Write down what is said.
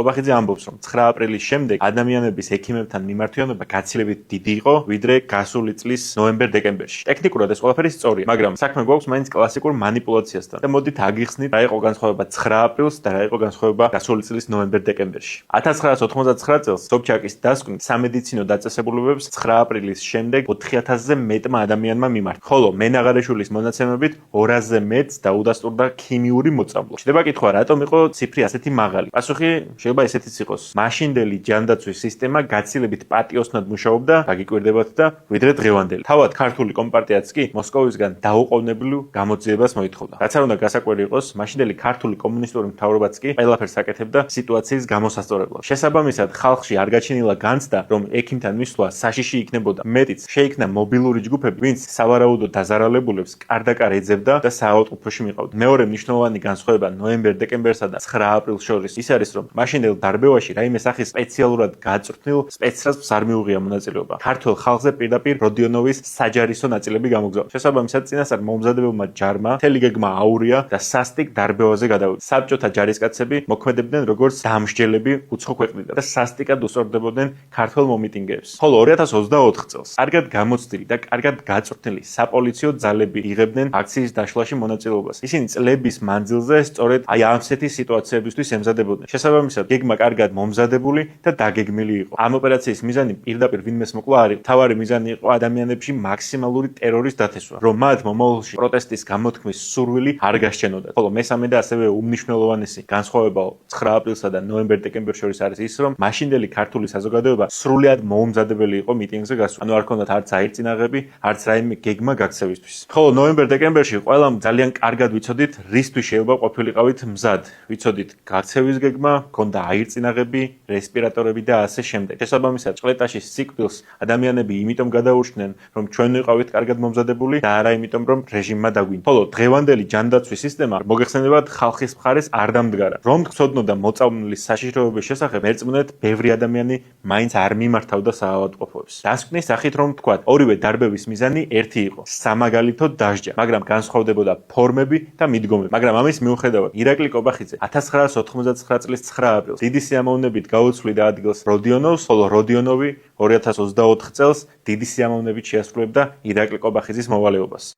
კობახიძე ამბობს, რომ 9 აპრილის შემდეგ ადამიანების ექიმებთან მიმართვიანობა გაცილებით დიდი იყო, ვიდრე გასული წლის ნოემბერ-დეკემბერში. ტექნიკურად ეს ყველაფერი სწორია, მაგრამ საქმე გვაქვს მაინც კლასიკურ მანიპულაციასთან. და მოდით აგიხსნით, რა იყო განსხვავება 9 აპრილს და რა იყო განსხვავება გასული წლის ნოემბერ-დეკემბერში. 1999 წელს სობჩაკის დასკვნით სამედიცინო დაწესებულებებს 9 აპრილის შემდეგ 4000-ზე მეტმა ადამიანმა მიმართა. ხოლო მენაღარიშვილის მონაცემებით 200-ზე მეტს დაუდასტურდა ქიმიური მოწამვლა. შეიძლება კითხვა, რატომ იყო ციფრი ასეთი მაღალი? პასუხი შეიძლება ესეთიც იყოს. მაშინდელი ჯანდაცვის სისტემა გაცილებით პატიოსნად მუშაობდა, გაგიკვირდებათ და ვიდრე დღევანდელი. თავად ქართული კომპარტიაც კი მოსკოვისგან დაუყოვნებლივ გამოძიებას მოითხოვდა. რაც არ უნდა გასაკვირი იყოს, მაშინდელი ქართული კომუნისტური მთავრობაც კი ყველაფერს აკეთებდა სიტუაციის გამოსასწორებლად. შესაბამისად, ხალხში არ გაჩენილა განცდა, რომ ექიმთან მისვლა საშიში იქნებოდა. მეტიც, შეიქმნა მობილური ჯგუფები, ვინც სავარაუდო დაზარალებულებს კარდაკარ ეძებდა და საავადმყოფოში მიყავდა. მეორე მნიშვნელოვანი განსხვავება ნოემბერ-დეკემბერსა და 9 აპრილს შორის ის არის, რომ მაშინდელ დარბევაში რაიმე სახის სპეციალურად გაწვრთნილ სპეცრაზს არ მიუღია მონაწილეობა. ქართულ ხალხზე პირდაპირ როდიონოვის საჯარისო ნაწილები გამოგზავნდა. შესაბამისად, წინასწარ მომზადებელმა ჯარმა მთელი გეგმა აურია და სასტიკ დარბევაზე გადავიდა. საბჭოთა ჯარისკაცები მოქმედებდნენ როგორც დამსჯელები უცხო ქვეყნიდან და სასტიკად უსწორდებოდნენ ქართველ მომიტინგეებს. ხოლო 2024 წელს კარგად გამოცდილი და კარგად გაწვრთნილი საპოლიციო ძალები იღებდნენ აქციის დაშლაში მონაწილეობას. ისინი წლების მანძილზე სწორედ აი ამსეთი სიტუაციებისთვის ემზადებოდნენ. შესაბამისად, გეგმა კარგად მომზადებული და დაგეგმილი იყო. ამ ოპერაციის მიზანი პირდაპირ ვინმეს მოკლა არ იყო. თავარი მიზანი იყო ადამიანებში მაქსიმალური ტერორის დათესვა, რომ მათ მომავალში პროტესტის გამოთქმის სურვილი არ გასჩენოდათ. ხოლო მესამე და ასევე უმნიშვნელოვანესი განსხვავება 9 აპრილსა და ნოემბერ-დეკემბერს შორის არის ის, რომ მაშინდელი ქართული საზოგადოება სრულიად მოუმზადებელი იყო მიტინგზე გასვლა. ანუ არ ჰქონდათ არც აირწინაღები, არც რაიმე გეგმა გაქცევისთვის. ხოლო ნოემბერ-დეკემბერში ყველამ ძალიან კარგად ვიცოდით, რისთვის შეიძლება ყოფილიყავით მზად. ვიცოდით გაქცევის გეგმა, ჰქონდა აირწინაღები, რესპირატორები და ასე შემდეგ. შესაბამისად, ჭყლეტაშის სიკვდილს ადამიანები იმიტომ გადაურჩნენ, რომ ჩვენ ვიყავით კარგად მომზადებული და არა იმიტომ, რომ რეჟიმმა დაგვინდა. ხოლო დღევანდელი ჯანდაცვის სისტემა მოგეხსენებათ ხალხის მხარეს არ დამდგარა. რომ გწოდნოდა მოწამვლის საშიშროების შესახებ, ერწმუნეთ, ბევრი ადამიანი მაინც არ მიმართავდა საავადმყოფოებს. დასკვნის სახით რომ ვთქვათ, ორივე დარბევის მიზანი ერთი იყო: სამაგალითო დასჯა, მაგრამ განსხვავდებოდა ფორმები და მიდგომები. მაგრამ ამის მიუხედავად, ირაკლი კობახიძე 1999 წლის 9 აპრილს დიდი სიამოვნებით გაუცვლიდა ადგილს როდიონოვს, ხოლო როდიონოვი 2024 წელს დიდი სიამოვნებით შეასრულებდა ირაკლი კობახიძის მოვალეობას.